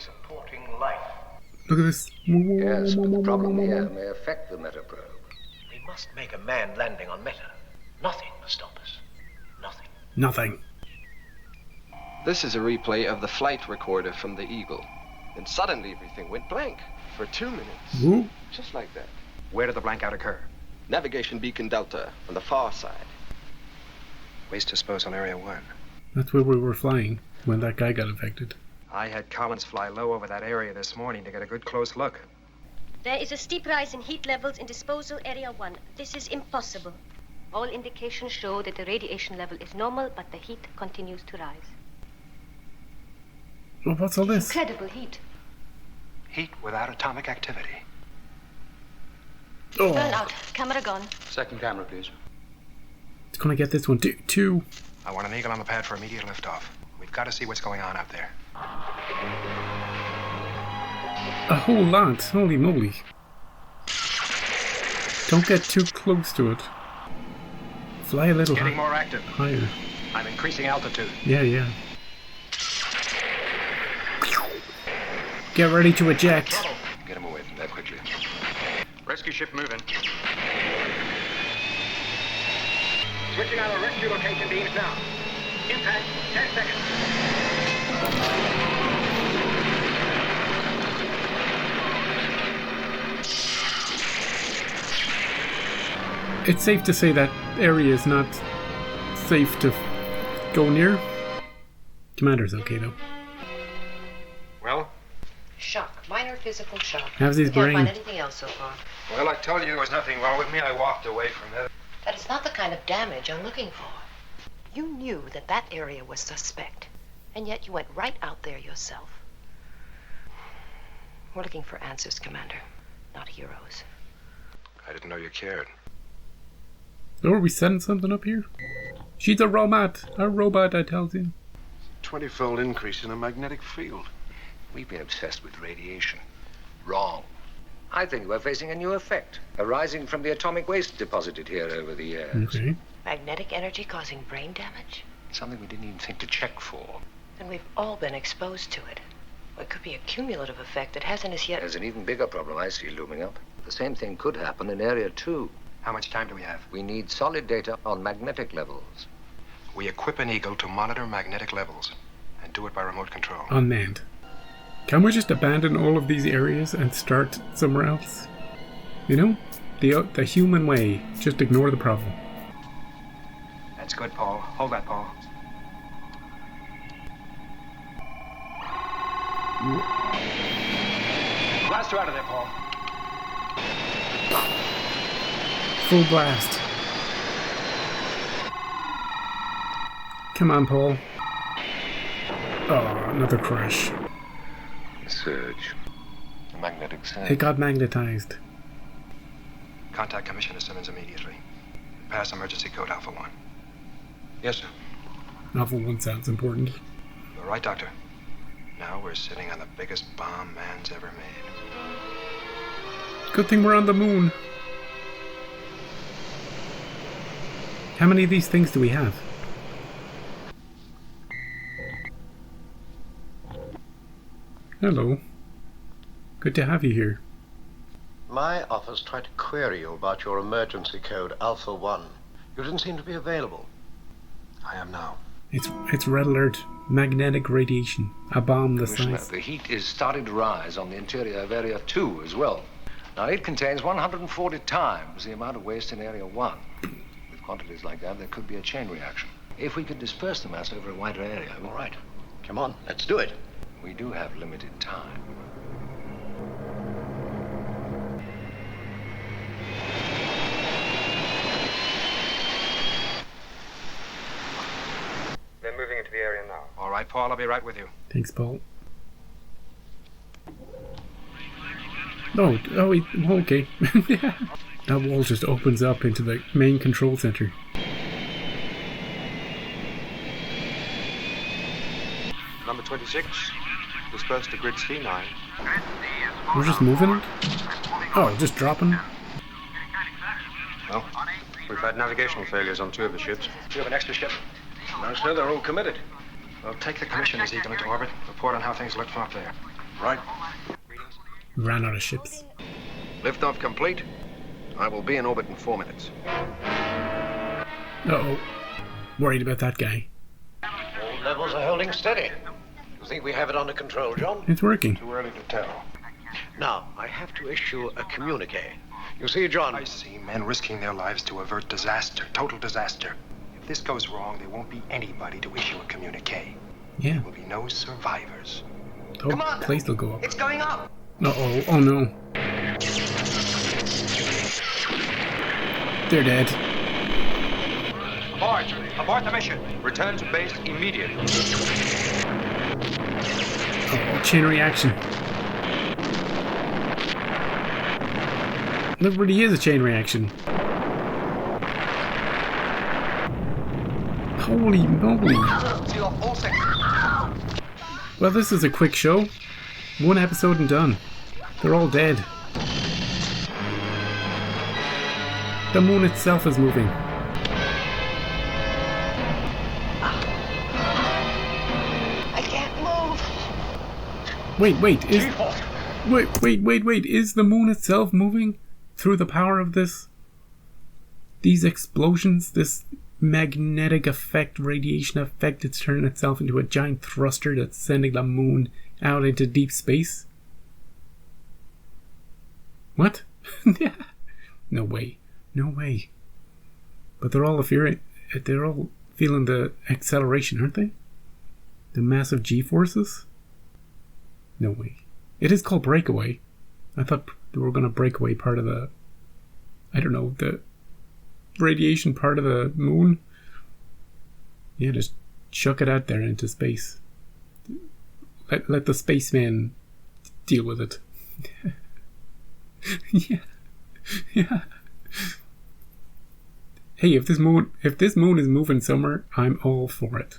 supporting life. Look at this. Yes, but the problem here may affect the metaprobe. We must make a manned landing on Meta. Nothing must stop us. Nothing. Nothing. This is a replay of the flight recorder from the Eagle. And suddenly everything went blank for 2 minutes. Ooh. Just like that. Where did the blankout occur? Navigation beacon Delta on the far side. Waste disposal area 1. That's where we were flying when that guy got infected. I had Collins fly low over that area this morning to get a good close look. There is a steep rise in heat levels in disposal area 1. This is impossible. All indications show that the radiation level is normal, but the heat continues to rise. Well, what's all this? Incredible heat. Heat without atomic activity. Oh, Burn out. Camera gone. Second camera, please. it's gonna get this one. Two. I want an Eagle on the pad for immediate liftoff. We've got to see what's going on out there. A whole lot. Holy moly. Don't get too close to it. Fly a little Getting more active. higher. I'm increasing altitude. Yeah. Get ready to eject. Get him away from that quickly. Rescue ship moving. Switching out our rescue location beams now. Impact 10 seconds. It's safe to say that area is not safe to go near. Commander's okay though. Well? Shock. Minor physical shock. How's his Can't brain? find anything else so far. Well, I told you there was nothing wrong with me. I walked away from it. That is not the kind of damage I'm looking for. You knew that that area was suspect, and yet you went right out there yourself. We're looking for answers, Commander, not heroes. I didn't know you cared. Oh, are we setting something up here? She's a robot. A robot, I tells you. 20-fold increase in the magnetic field. We've been obsessed with radiation. Wrong. I think we're facing a new effect, arising from the atomic waste deposited here over the years. Okay. Magnetic energy causing brain damage? Something we didn't even think to check for. And we've all been exposed to it. Well, it could be a cumulative effect that hasn't as yet... There's an even bigger problem I see looming up. The same thing could happen in Area 2. How much time do we have? We need solid data on magnetic levels. We equip an Eagle to monitor magnetic levels and do it by remote control. Unmanned. Can we just abandon all of these areas and start somewhere else? You know? The human way. Just ignore the problem. That's good, Paul. Hold that, Paul. Blast her out of there, Paul. Full blast. Come on, Paul. Oh, another crash. Surge. The magnetic surge. It got magnetized. Contact Commissioner Simmons immediately. Pass emergency code Alpha 1. Yes, sir. Alpha 1 sounds important. You're right, Doctor. Now we're sitting on the biggest bomb man's ever made. Good thing we're on the moon. How many of these things do we have? Hello. Good to have you here. My office tried to query you about your emergency code Alpha 1. You didn't seem to be available. I am now. It's red alert. Magnetic radiation. A bomb the Commissioner, size. the heat is starting to rise on the interior of Area 2 as well. Now, it contains 140 times the amount of waste in Area 1. With quantities like that, there could be a chain reaction. If we could disperse the mass over a wider area... All right. Come on, let's do it. We do have limited time. They're moving into the area now. All right, Paul, I'll be right with you. Thanks, Paul. Okay. That wall just opens up into the main control center. Number 26, disperse to grid C9. We're just moving it? Oh, just dropping? Well, we've had navigational failures on 2 of the ships. Do you have an extra ship? No, sir, they're all committed. Well, take the Commissioner's Eagle into orbit. Report on how things look from up there. Right. Ran out of ships. Liftoff complete. I will be in orbit in 4 minutes. Uh-oh. Worried about that guy. All levels are holding steady. You think we have it under control, John? It's working. Too early to tell. Now, I have to issue a communique. You see, John... I see men risking their lives to avert disaster, total disaster. If this goes wrong, there won't be anybody to issue a communique. Yeah. There will be no survivors. Oh, Come on. place will go up. It's going up. Uh-oh. Oh, no. They're dead. Abort! Abort the mission! Return to base immediately. Oh, chain reaction. There really is a chain reaction. Holy moly. Well, this is a quick show. 1 episode and done. They're all dead. The moon itself is moving. I can't move. Wait, is the moon itself moving through the power of these explosions, this magnetic effect, radiation effect? It's turning itself into a giant thruster that's sending the moon out into deep space? What? Yeah. No way. But they're all feeling the acceleration, aren't they? The massive G-forces? No way. It is called Breakaway. I thought they were going to break away part of the radiation part of the moon. Yeah, just chuck it out there into space. Let the spaceman deal with it. Yeah. Hey, if this moon is moving somewhere, I'm all for it.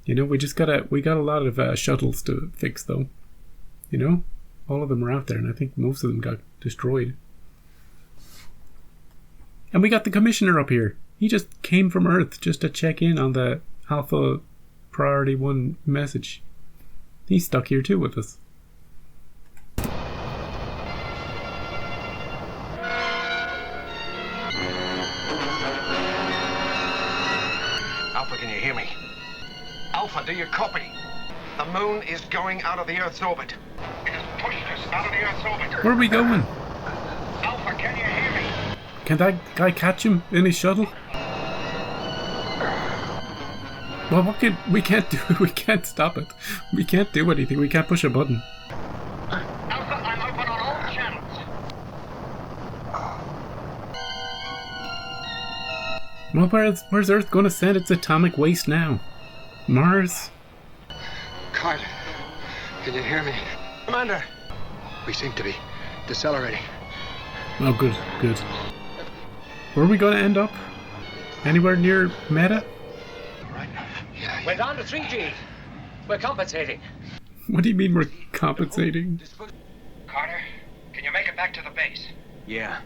You know, we got a lot of shuttles to fix though. You know, all of them are out there, and I think most of them got destroyed. And we got the commissioner up here. He just came from Earth just to check in on the Alpha Priority 1 message. He's stuck here too with us. Alpha, can you hear me? Alpha, do you copy? The moon is going out of the Earth's orbit. It has pushed us out of the Earth's orbit. Where are we going? Alpha, can you hear me? Can that guy catch him in his shuttle? Well, we can't do it. We can't stop it. We can't do anything. We can't push a button. Alpha, I'm open on all channels. Well, where's Earth going to send its atomic waste now? Mars? Carter, can you hear me? Commander! We seem to be decelerating. Oh, good. Where are we going to end up? Anywhere near Meta? We're down to 3G. We're compensating. What do you mean we're compensating? Carter, can you make it back to the base? Yeah.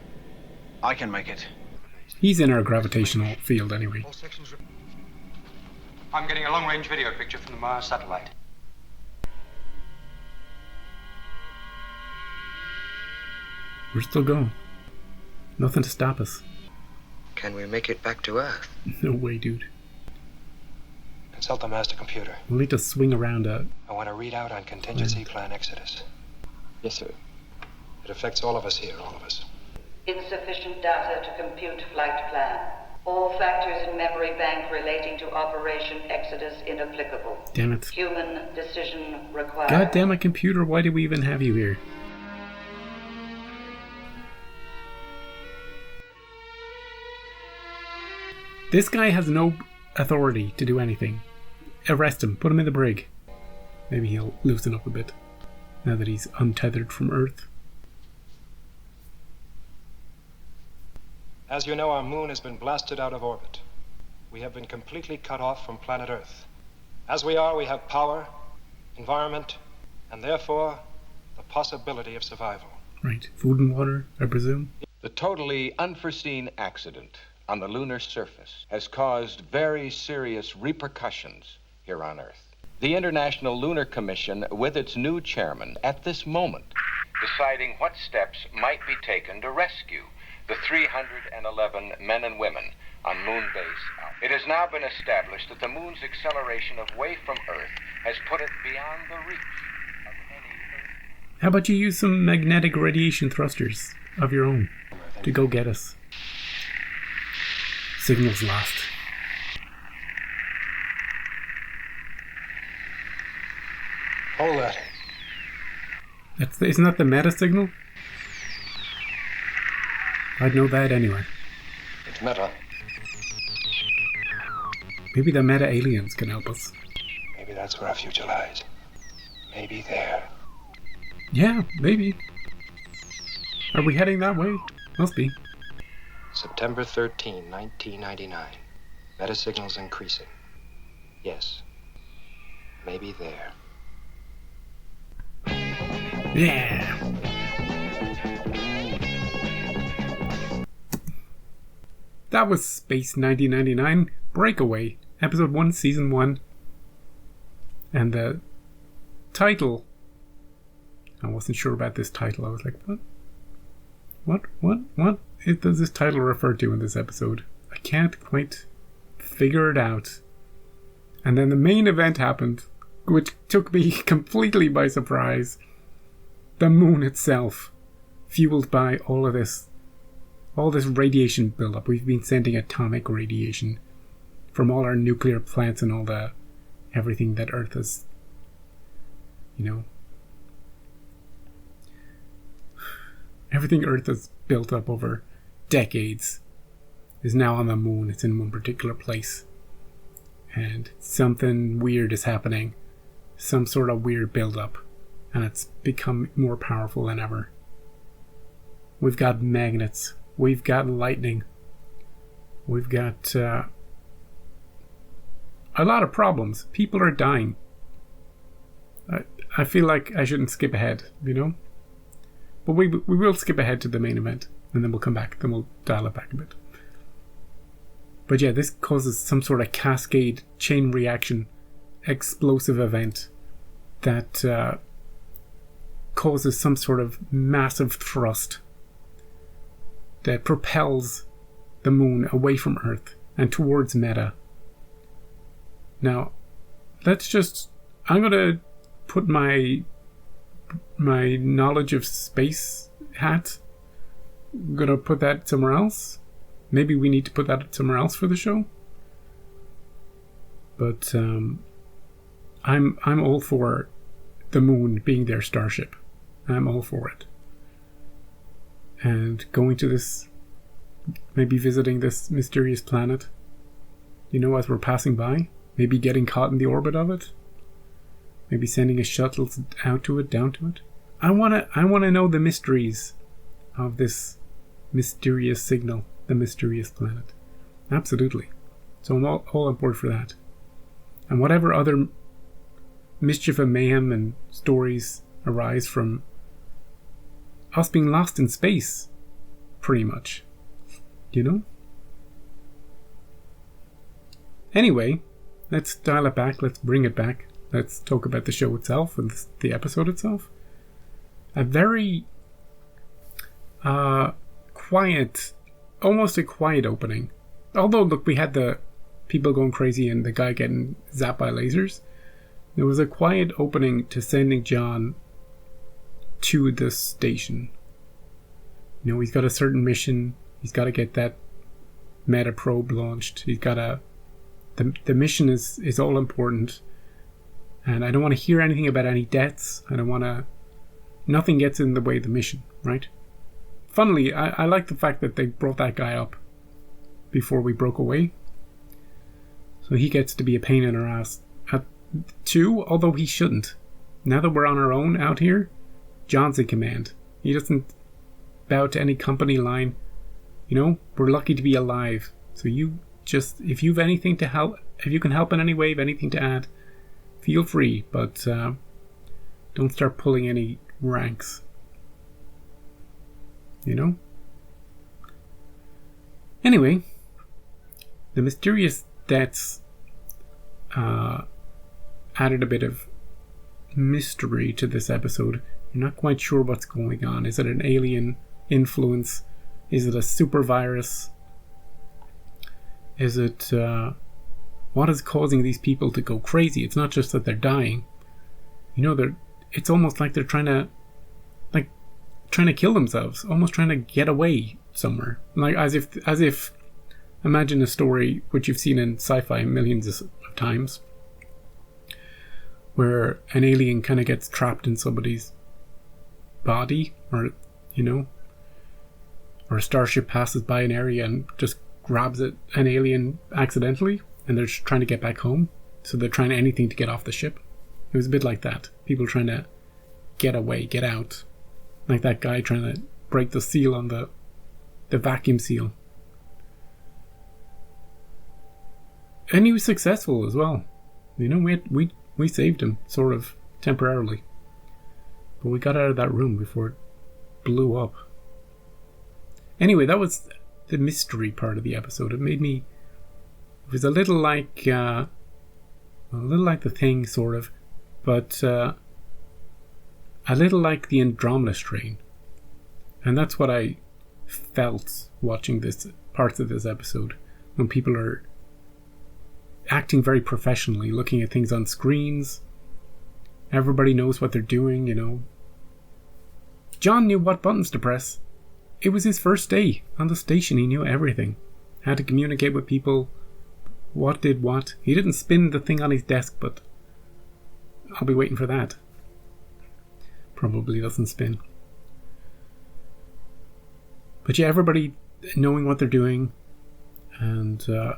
I can make it. He's in our gravitational field anyway. I'm getting a long-range video picture from the Mars satellite. We're still going. Nothing to stop us. Can we make it back to Earth? No way, dude. Consult the master computer. We'll need to swing around I want a readout on contingency plan Exodus. Yes, sir. It affects all of us here, all of us. Insufficient data to compute flight plan. All factors in memory bank relating to Operation Exodus inapplicable. Damn it. Human decision required. God damn it, computer, why do we even have you here? This guy has no authority to do anything. Arrest him, put him in the brig. Maybe he'll loosen up a bit, now that he's untethered from Earth. As you know, our moon has been blasted out of orbit. We have been completely cut off from planet Earth. As we are, we have power, environment, and therefore the possibility of survival. Right, food and water, I presume. The totally unforeseen accident on the lunar surface has caused very serious repercussions here on Earth. The International Lunar Commission, with its new chairman, at this moment, deciding what steps might be taken to rescue the 311 men and women on Moon Base Alpha. It has now been established that the Moon's acceleration away from Earth has put it beyond the reach of any Earth. How about you use some magnetic radiation thrusters of your own to go get us? Signal's lost. Hold that. Isn't that the meta signal? I'd know that anyway. It's meta. Maybe the meta aliens can help us. Maybe that's where our future lies. Maybe there. Yeah, maybe. Are we heading that way? Must be. September 13, 1999. Meta signals increasing. Yes. Maybe there. Yeah! That was Space 1999 Breakaway, Episode 1, Season 1. And the title... I wasn't sure about this title. I was like, what? What does this title refer to in this episode? I can't quite figure it out. And then the main event happened, which took me completely by surprise. The moon itself, fueled by all this radiation buildup. We've been sending atomic radiation from all our nuclear plants and all everything that Earth has, everything Earth has built up over decades is now on the moon. It's in one particular place. And something weird is happening. Some sort of weird buildup. And it's become more powerful than ever. We've got magnets. We've got lightning. We've got a lot of problems. People are dying. I feel like I shouldn't skip ahead, But we will skip ahead to the main event. And then we'll come back. Then we'll dial it back a bit. But yeah, this causes some sort of cascade, chain reaction, explosive event that causes some sort of massive thrust that propels the moon away from Earth and towards Meta. Now, I'm going to put my knowledge of space hat. I'm going to put that somewhere else. Maybe we need to put that somewhere else for the show. But I'm all for the moon being their starship. I'm all for it. And going to this, maybe visiting this mysterious planet, as we're passing by, maybe getting caught in the orbit of it, maybe sending a shuttle out to it, down to it. I want to know the mysteries of this mysterious signal, the mysterious planet. Absolutely. So I'm all on board for that. And whatever other mischief and mayhem and stories arise from us being lost in space, pretty much. Anyway, let's dial it back, let's bring it back. Let's talk about the show itself and the episode itself. A very quiet, almost a quiet opening. Although, look, we had the people going crazy and the guy getting zapped by lasers. There was a quiet opening to sending John to the station. He's got a certain mission. He's got to get that meta probe launched. He's got the mission is all important. And I don't want to hear anything about any deaths. Nothing gets in the way of the mission, right? Funnily, I like the fact that they brought that guy up before we broke away. So he gets to be a pain in our ass too, although he shouldn't. Now that we're on our own out here, John's in command. He doesn't bow to any company line. We're lucky to be alive. So if you've anything to help, if you can help in any way, if anything to add, feel free, but don't start pulling any ranks. Anyway, the mysterious deaths added a bit of mystery to this episode. You're not quite sure what's going on. Is it an alien influence? Is it a super virus? Is it what is causing these people to go crazy? It's not just that they're dying. It's almost like they're trying to kill themselves, almost trying to get away somewhere. Like as if imagine a story which you've seen in sci-fi millions of times, where an alien kind of gets trapped in somebody's body, or or a starship passes by an area and just grabs an alien accidentally, and they're just trying to get back home, so they're trying anything to get off the ship. It was a bit like that. People trying to get away, get out. Like that guy trying to break the seal on the vacuum seal. And he was successful as well. We saved him, sort of, temporarily. But we got out of that room before it blew up. Anyway, that was the mystery part of the episode. It was a little like The Thing, sort of, but a little like the Andromeda Strain. And that's what I felt watching parts of this episode, when people are acting very professionally, looking at things on screens. Everybody knows what they're doing, John knew what buttons to press. It was his first day on the station. He knew everything. How to communicate with people. What did what. He didn't spin the thing on his desk, but I'll be waiting for that. Probably doesn't spin. But yeah, everybody knowing what they're doing. And so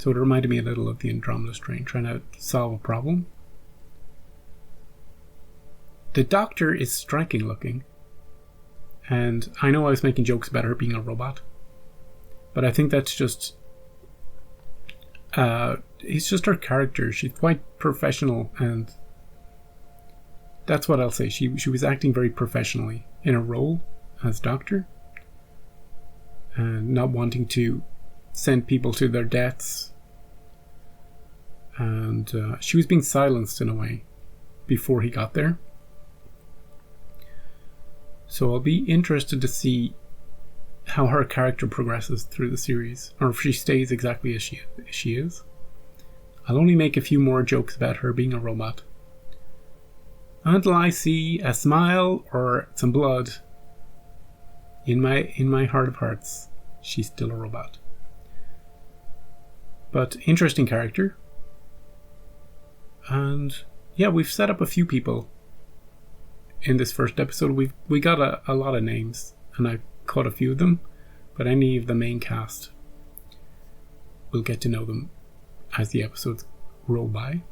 it reminded me a little of the Andromeda Strain, trying to solve a problem. The Doctor is striking looking. And I know I was making jokes about her being a robot, but I think that's just it's just her character. She's quite professional, and that's what I'll say. She was acting very professionally in a role as Doctor, and not wanting to send people to their deaths. And she was being silenced in a way before he got there. So I'll be interested to see how her character progresses through the series, or if she stays exactly as she is. I'll only make a few more jokes about her being a robot until I see a smile or some blood. In my heart of hearts, she's still a robot. But interesting character. And yeah, we've set up a few people in this first episode. We got a lot of names, and I caught a few of them, but any of the main cast, we'll get to know them as the episodes roll by.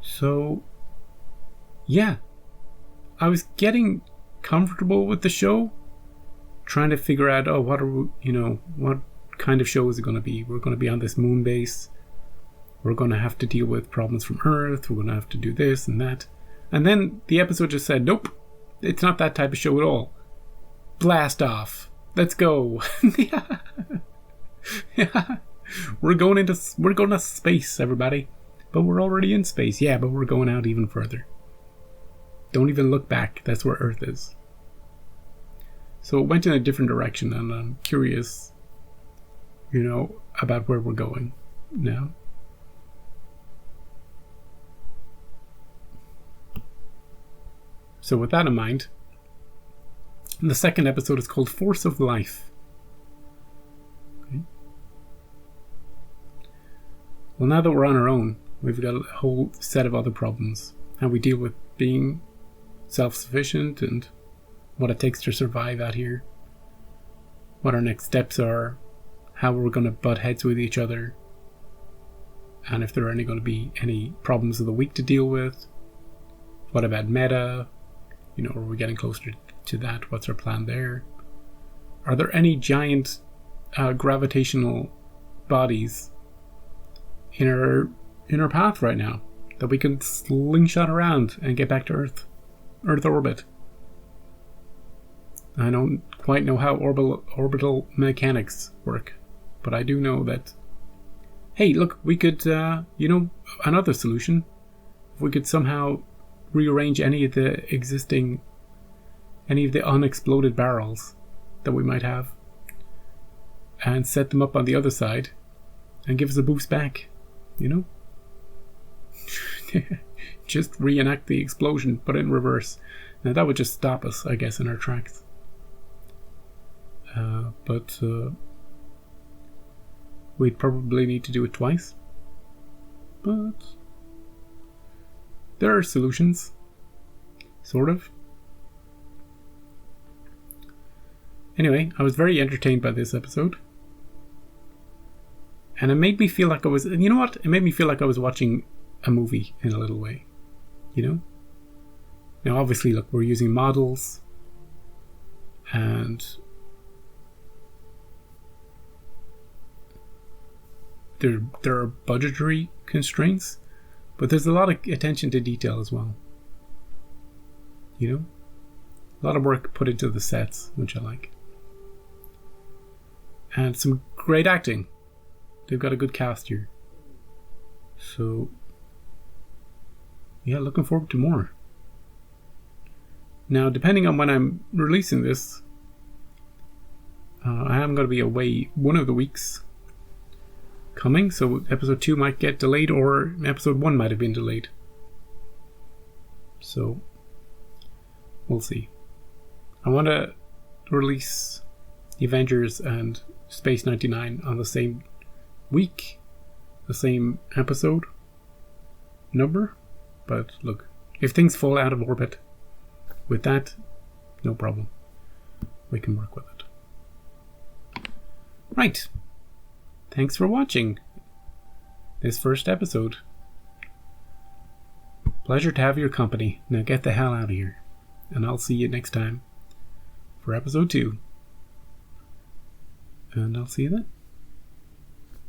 So yeah, I was getting comfortable with the show, trying to figure out, what kind of show is it going to be? We're going to be on this moon base. We're going to have to deal with problems from Earth. We're going to have to do this and that. And then the episode just said, nope, it's not that type of show at all. Blast off. Let's go. Yeah. We're going to space, everybody. But we're already in space. Yeah, but we're going out even further. Don't even look back. That's where Earth is. So it went in a different direction, and I'm curious, about where we're going now. So with that in mind, the second episode is called Force of Life. Okay. Well, now that we're on our own, we've got a whole set of other problems. How we deal with being self-sufficient and what it takes to survive out here. What our next steps are. How we're going to butt heads with each other. And if there are going to be any problems of the week to deal with. What about meta? Are we getting closer to that? What's our plan there? Are there any giant gravitational bodies in our path right now that we can slingshot around and get back to Earth orbit? I don't quite know how orbital mechanics work, but I do know that hey, look, we could, another solution. If we could somehow rearrange any of the unexploded barrels that we might have and set them up on the other side and give us a boost back, Just reenact the explosion, but in reverse. Now that would just stop us, I guess, in our tracks. But we'd probably need to do it twice. But there are solutions. Sort of. Anyway, I was very entertained by this episode. And it made me feel like I was... You know what? It made me feel like I was watching a movie in a little way. Now, obviously, look, we're using models. And... There are budgetary constraints. But there's a lot of attention to detail as well. A lot of work put into the sets, which I like. And some great acting. They've got a good cast here. So, yeah, looking forward to more. Now, depending on when I'm releasing this, I am going to be away one of the weeks coming, so episode 2 might get delayed, or episode 1 might have been delayed. So, we'll see. I want to release Avengers and Space 99 on the same week, the same episode number, but look, if things fall out of orbit with that, no problem. We can work with it. Right. Thanks for watching this first episode. Pleasure to have your company. Now get the hell out of here. And I'll see you next time for episode 2. And I'll see you then.